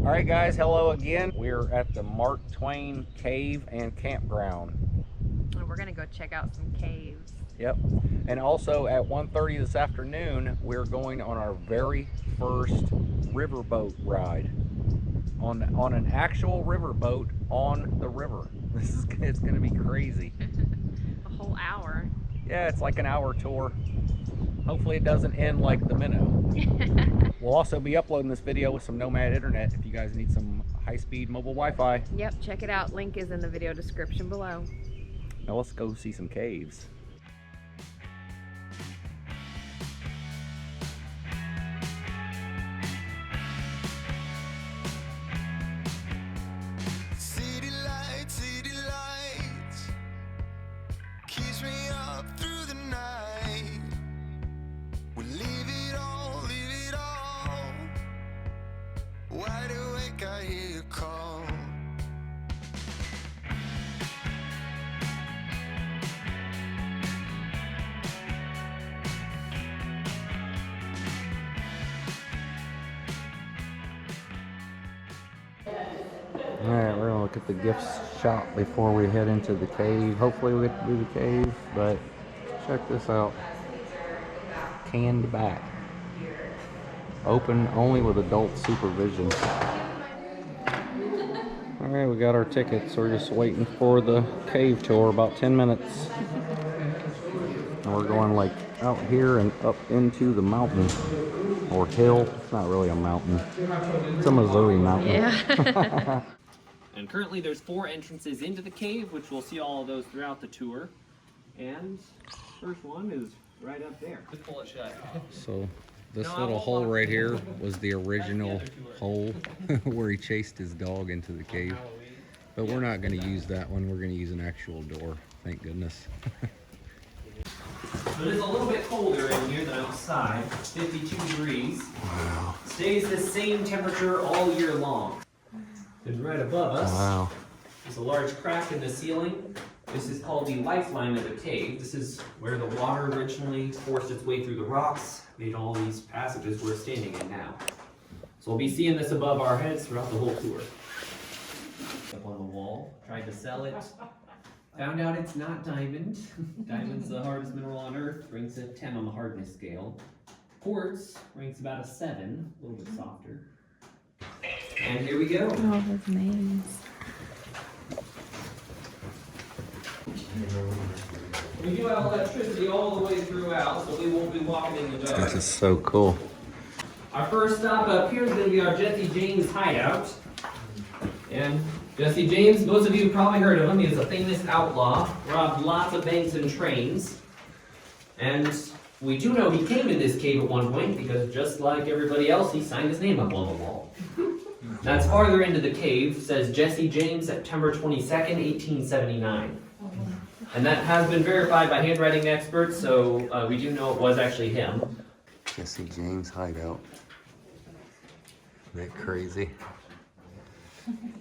All right, guys, hello again. We're at the Mark Twain Cave and Campground. And we're gonna go check out some caves. Yep. And also at 1:30 this afternoon, we're going on our very first riverboat ride. On an actual riverboat on the river. It's gonna be crazy. A whole hour. Yeah, it's like an hour tour. Hopefully it doesn't end like the minnow. We'll also be uploading this video with some Nomad internet if you guys need some high-speed mobile Wi-Fi. Yep, check it out. Link is in the video description below. Now let's go see some caves. City lights, keeps me up through the night. We leave it all, wide awake I hear you call. Alright, we're gonna look at the gift shop before we head into the cave. Hopefully we get to do the cave, but check this out. Canned back. Open only with adult supervision. Alright, we got our tickets. We're just waiting for the cave tour, about 10 minutes. And we're going like out here and up into the mountain. Or hill. It's not really a mountain. It's a Missouri mountain. Yeah. And currently there's 4 entrances into the cave, which we'll see all of those throughout the tour. And first one is right up there. Just pull it shut. So this little hole right here was the original hole where he chased his dog into the cave. But we're not going to use that one. We're going to use an actual door. Thank goodness. So it is a little bit colder in here than outside. 52 degrees. Wow. Stays the same temperature all year long. And right above us, Wow. there's a large crack in the ceiling. This is called the lifeline of the cave. This is where the water originally forced its way through the rocks, made all these passages we're standing in now. So we'll be seeing this above our heads throughout the whole tour. Up on the wall, tried to sell it. Found out it's not diamond. Diamond's the hardest mineral on Earth, ranks at 10 on the hardness scale. Quartz ranks about a 7, a little bit softer. And here we go. All those names. We do have electricity all the way throughout, so we won't be walking in the dark. This is so cool. Our first stop up here is going to be our Jesse James Hideout. And Jesse James, most of you have probably heard of him. He is a famous outlaw, robbed lots of banks and trains. And we do know he came in this cave at one point because just like everybody else, he signed his name up on the wall. That's farther into the cave, says Jesse James, September 22nd, 1879. And that has been verified by handwriting experts, so we do know it was actually him. Jesse James Hideout. Isn't that crazy? And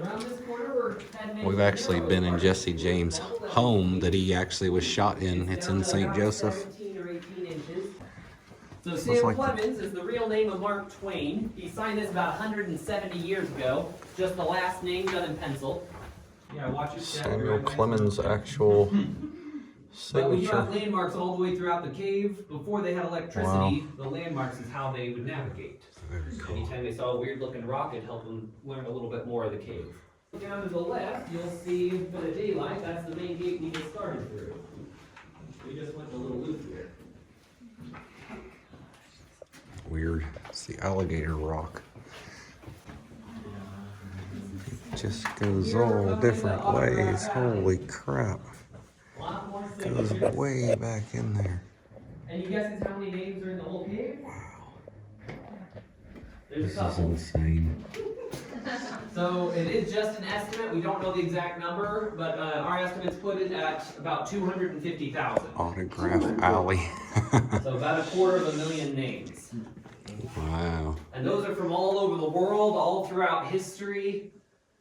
around this corner, we're heading We've actually been in Jesse James' home that he actually was shot in. It's in St. Joseph. 17 or 18 inches. So Sam like Clemens is the real name of Mark Twain. He signed this about 170 years ago. Just the last name done in pencil. Yeah, watch your step. Samuel Clemens' actual But we have signature. landmarks all the way throughout the cave. Before they had electricity, the landmarks is how they would navigate. Very cool. Anytime they saw a weird looking rock, it'd help them learn a little bit more of the cave. Down to the left, you'll see a bit of daylight. That's the main gate we just started through. We just went a little loop here. Weird. It's the alligator rock. It just goes all different ways. Holy crap. A lot more Goes signatures. way back in there. Any guesses how many names are in the whole cave? Wow. There's a This is couple. insane. So it is just an estimate. We don't know the exact number, but our estimates put it at about 250,000. Autograph Alley. So about 250,000 names. Wow. And those are from all over the world, all throughout history.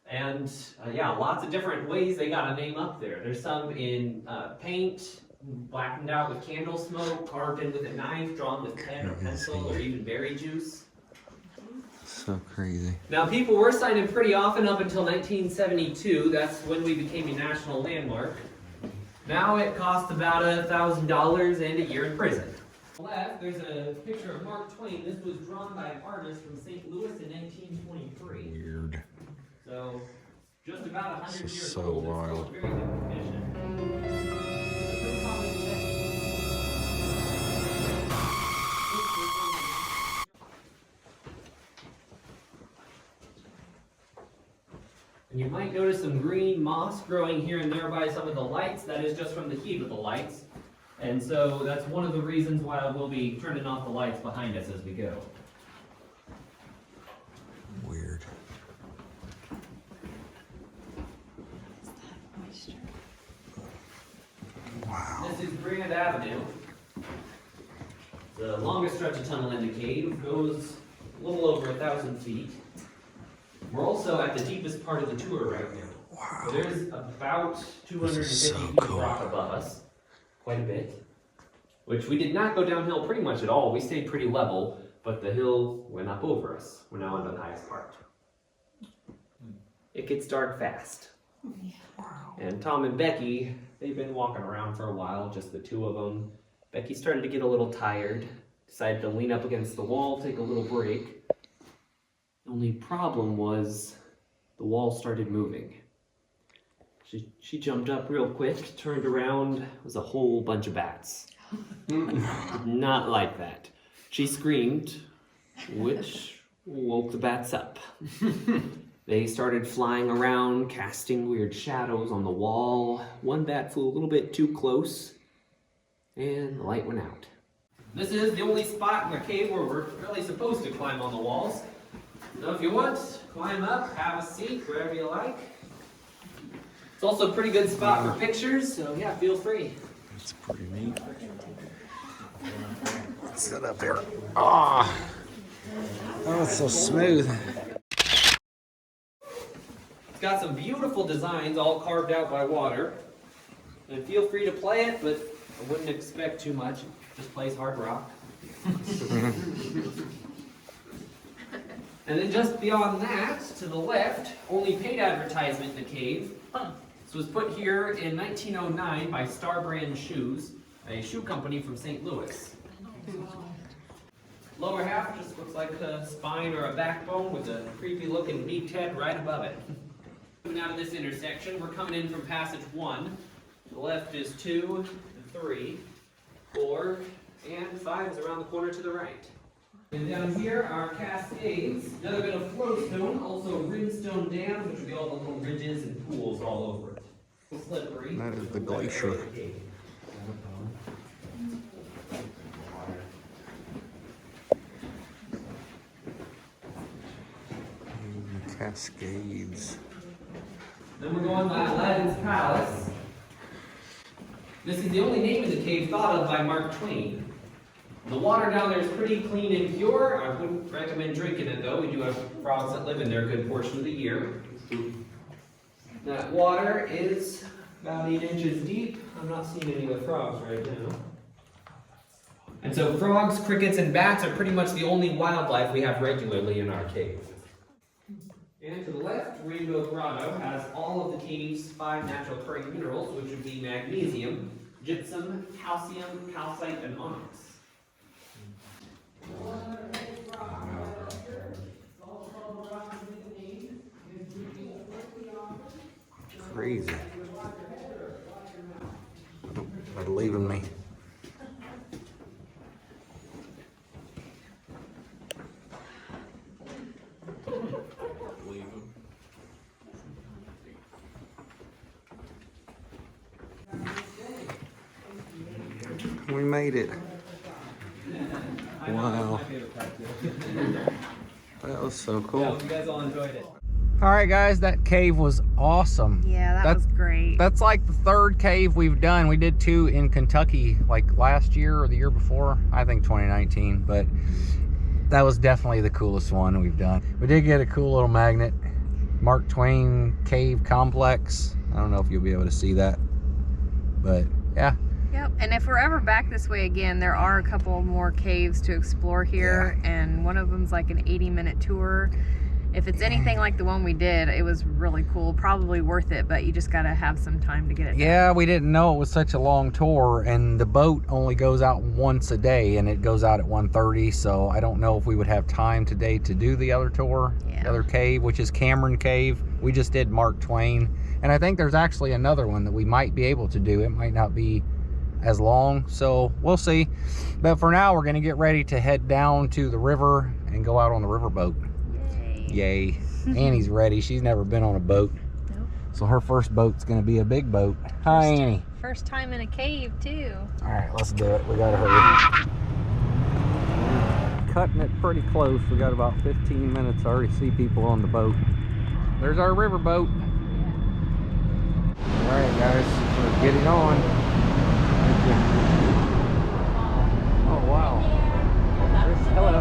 And yeah, lots of different ways they got a name up there. There's some in paint, blackened out with candle smoke, carved in with a knife, drawn with pen or pencil, or even berry juice. So crazy. Now, people were signing pretty often up until 1972. That's when we became a national landmark. Now it costs about $1,000 and a year in prison. On the left, there's a picture of Mark Twain. This was drawn by an artist from St. Louis in 1923. Weird. So, just about 100 This is years so old. wild. It's still in very good condition. And you might notice some green moss growing here and there by some of the lights. That is just from the heat of the lights. And so that's one of the reasons why we'll be turning off the lights behind us as we go. Weird. Wow. This is Grand Avenue. The longest stretch of tunnel in the cave goes a little over 1,000 feet. We're also at the deepest part of the tour right now. Wow. So there's about 250 so feet cool. of rock above us, quite a bit. Which we did not go downhill pretty much at all. We stayed pretty level, but the hill went up over us. We're now on the highest part. It gets dark fast. And Tom and Becky, they've been walking around for a while, just the two of them. Becky started to get a little tired, decided to lean up against the wall, take a little break. The only problem was the wall started moving. She jumped up real quick, turned around, was a whole bunch of bats. Not like that. She screamed, which woke the bats up. They started flying around, casting weird shadows on the wall. One bat flew a little bit too close, and the light went out. This is the only spot in the cave where we're really supposed to climb on the walls. So if you want, climb up, have a seat, wherever you like. It's also a pretty good spot for pictures, so yeah, feel free. It's pretty neat. Let's sit up here. Ah, oh, it's so smooth. It's got some beautiful designs all carved out by water. And feel free to play it, but I wouldn't expect too much. It just plays hard rock. And then just beyond that, to the left, only paid advertisement in the cave. This was put here in 1909 by Star Brand Shoes, a shoe company from St. Louis. Lower half just looks like a spine or a backbone with a creepy looking beaked head right above it. Coming out of this intersection, we're coming in from passage 1. The left is 2, 3, 4, and 5 is around the corner to the right. And down here are cascades, another bit of flowstone, also rimstone dams, which would be all the little ridges and pools all over it. Slippery. That is the glacier. Cascades. Then we're going by Aladdin's Palace. This is the only name in the cave thought of by Mark Twain. The water down there is pretty clean and pure. I wouldn't recommend drinking it though. We do have frogs that live in there a good portion of the year. That water is about 8 inches deep. I'm not seeing any of the frogs right now. And so frogs, crickets, and bats are pretty much the only wildlife we have regularly in our cave. And to the left, Rainbow Grotto has all of the cave's 5 natural occurring minerals, which would be magnesium, gypsum, calcium, calcite, and onyx. Crazy. They're leaving me. We made it. Wow. That was so cool. Yeah, you guys all enjoyed it. All right, guys, that cave was awesome. Yeah, that was great. That's like the 3rd cave we've done. We did 2 in Kentucky, like last year or the year before. I think 2019, but that was definitely the coolest one we've done. We did get a cool little magnet, Mark Twain Cave Complex. I don't know if you'll be able to see that, but yeah. Yep. And if we're ever back this way again, there are a couple more caves to explore here, and one of them's like an 80-minute tour. If it's anything like the one we did, it was really cool. Probably worth it, but you just gotta have some time to get it done. Yeah, we didn't know it was such a long tour, and the boat only goes out once a day, and it goes out at 1:30. So I don't know if we would have time today to do the other tour, the other cave, which is Cameron Cave. We just did Mark Twain, and I think there's actually another one that we might be able to do. It might not be as long, so we'll see. But for now, we're gonna get ready to head down to the river and go out on the riverboat. Yay. Annie's ready. She's never been on a boat. Nope. So her first boat's gonna be a big boat. Hi, Annie. First time in a cave, too. All right, let's do it. We gotta hurry. Cutting it pretty close. We got about 15 minutes. I already see people on the boat. There's our riverboat. All right, guys, let's get it on. Thank you. Oh, wow. Hello.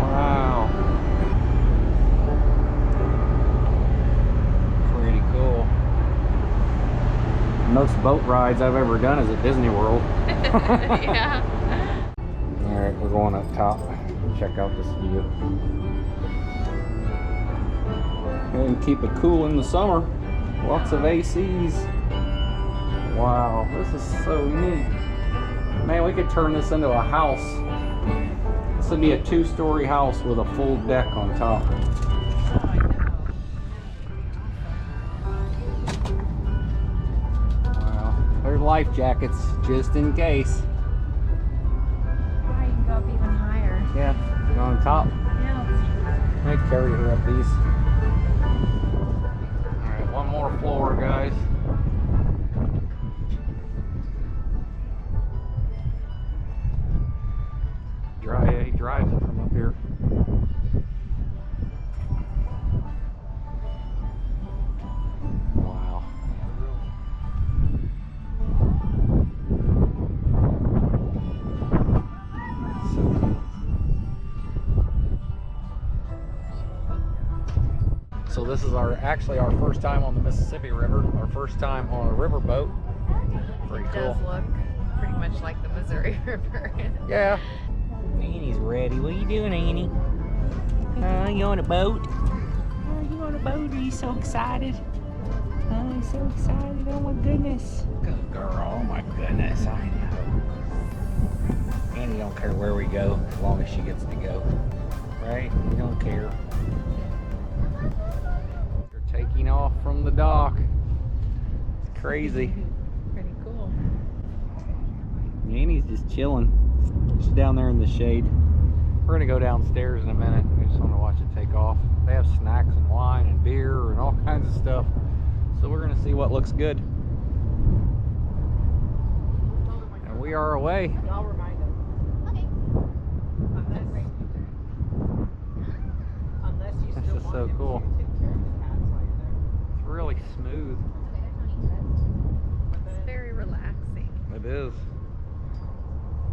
Wow. Pretty cool. Most boat rides I've ever done is at Disney World. Yeah. All right, we're going up top. Check out this view. And keep it cool in the summer. Lots of ACs. Wow, this is so neat. Man, we could turn this into a house. This would be a 2-story house with a full deck on top. Wow, there's life jackets just in case. Wow, you can go up even higher. Yeah, go on top. Yeah. I carry her up these. All right, one more floor, guys. He drives it from up here. Wow. So cool. So this is actually our first time on the Mississippi River, our first time on a riverboat. Pretty cool. It does look pretty much like the Missouri River. Yeah. Annie's ready. What are you doing, Annie? You on a boat? You on a boat? Are you so excited? I'm so excited. Oh my goodness. Good girl. Oh my goodness. I know. Annie don't care where we go as long as she gets to go. Right? We don't care. They're taking off from the dock. It's crazy. Pretty cool. Annie's just chilling. She's down there in the shade. We're gonna go downstairs in a minute. We just want to watch it take off. They have snacks and wine and beer and all kinds of stuff. So we're gonna see what looks good. And we are away. I'll remind them. Okay. Unless you This still is want so him cool. to take care of the cats while you're there. It's really smooth. It's very relaxing. It is.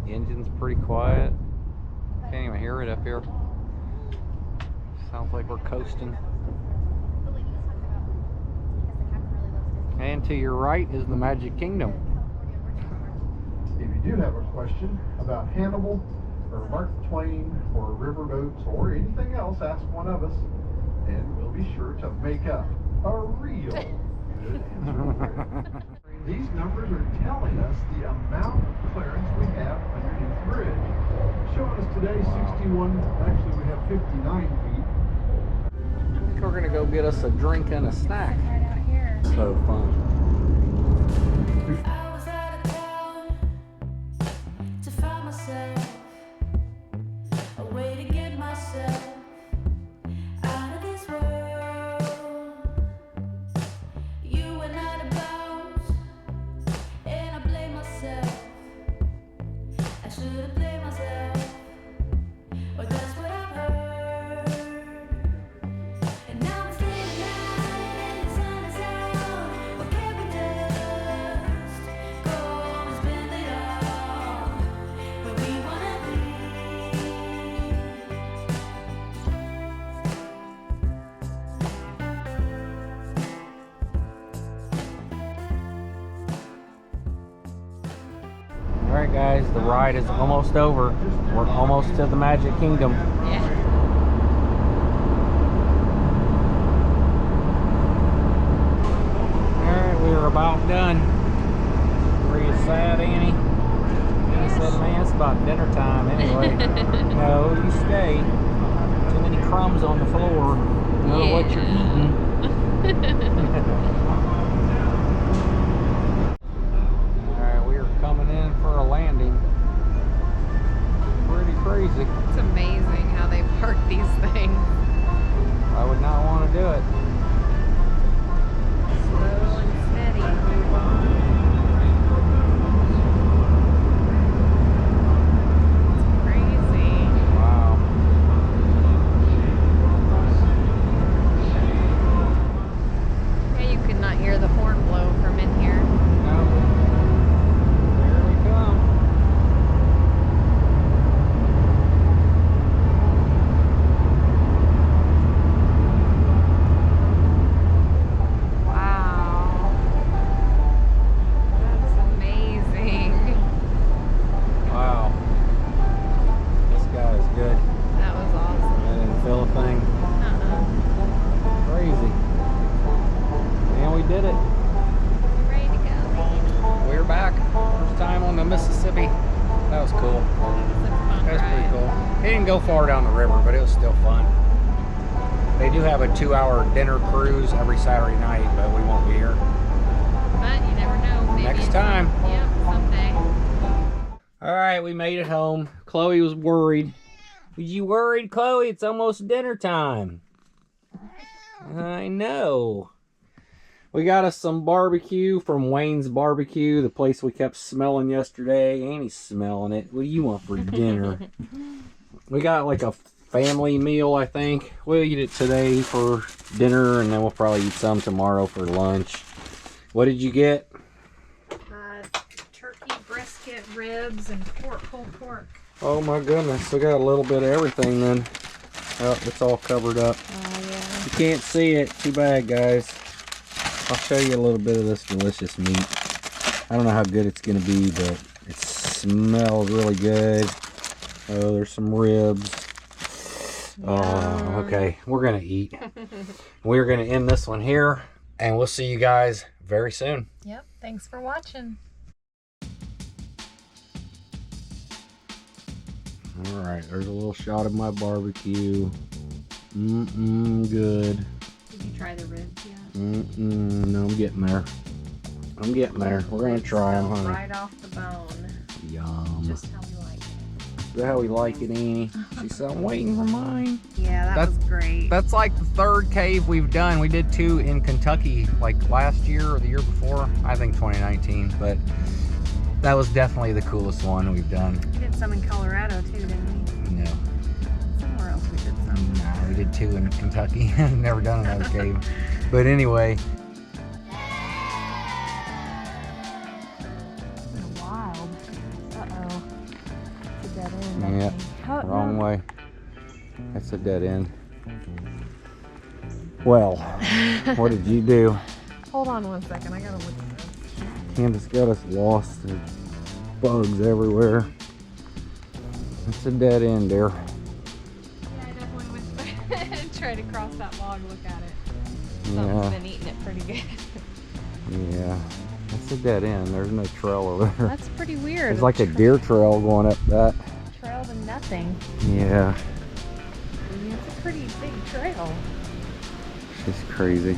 The engine's pretty quiet. Can't even hear it up here. Sounds like we're coasting. And to your right is the Magic Kingdom. If you do have a question about Hannibal or Mark Twain or riverboats or anything else, ask one of us, and we'll be sure to make up a real good answer. These numbers are telling us the amount of clearance we have underneath the bridge. Showing us today 61, actually we have 59 feet. I think we're gonna go get us a drink and a snack. Right out here. So fun. I was out of town to find myself a way to get myself out of this world. You were not about, and I blame myself. I should have blamed myself, or that's what I've heard. And now I'm staying out and the sun is out. What can guys, the ride is almost over. We're almost to the Magic Kingdom. Yeah. Alright, we are about done. Were you sad, Annie? Annie said, man, it's about dinner time anyway. No, you stay. Too many crumbs on the floor. Know what you're eating. Alright, we are coming in for a landing. Pretty crazy. It's amazing how they park these things. I would not want to do it. Slow and steady. It's crazy. Wow. Yeah, you could not hear the horn blow from in here. No. Here we come. Wow. That's amazing. Wow. This guy is good. That was awesome. I didn't feel a thing. Crazy. And we did it. Ready to go. We're back. First time on the Mississippi. That was cool. Such a fun That was pretty ride. cool. It didn't go far down the river, but it was still fun. They do have a 2-hour dinner cruise every Saturday night, but we won't be here. But you never know. Maybe Next it's time. Yep, someday. All right, we made it home. Chloe was worried. Was you worried, Chloe? It's almost dinner time. I know. We got us some barbecue from Wayne's Barbecue, the place we kept smelling yesterday. Annie's smelling it. What do you want for dinner? We got like a family meal, I think. We'll eat it today for dinner, and then we'll probably eat some tomorrow for lunch. What did you get? Turkey, brisket, ribs, and whole pork. Oh my goodness, we got a little bit of everything then. Oh, it's all covered up. Oh, yeah. You can't see it. Too bad, guys. I'll show you a little bit of this delicious meat. I don't know how good it's going to be, but it smells really good. Oh, there's some ribs. Oh, okay. We're going to eat. We're going to end this one here, and we'll see you guys very soon. Yep. Thanks for watching. All right, there's a little shot of my barbecue. Good. Did you try the ribs yet? No, I'm getting there. I'm getting there. We're gonna try them, honey. Right off the bone. Yum. Just how we like it. Is that how we like it, Annie? She said, I'm waiting for mine. Yeah, that was great. That's like the third cave we've done. We did 2 in Kentucky, like last year or the year before. I think 2019, but that was definitely the coolest one we've done. We did some in Colorado too, didn't we? No. Somewhere else we did some. Nah, we did 2 in Kentucky. Never done another cave. But anyway. Wild. Uh-oh. It's a dead end. Yeah, Oh, wrong no. way. That's a dead end. Well, what did you do? Hold on one second. I gotta look at this. Candace got us lost. There's bugs everywhere. It's a dead end there. Yeah, I definitely went try to cross that log, look at it. Something's Yeah, been eating it pretty good. yeah. That's a dead end. There's no trail over there. That's pretty weird. There's like a deer trail going up that. Trail to nothing. Yeah, I mean, it's a pretty big trail. she's crazy.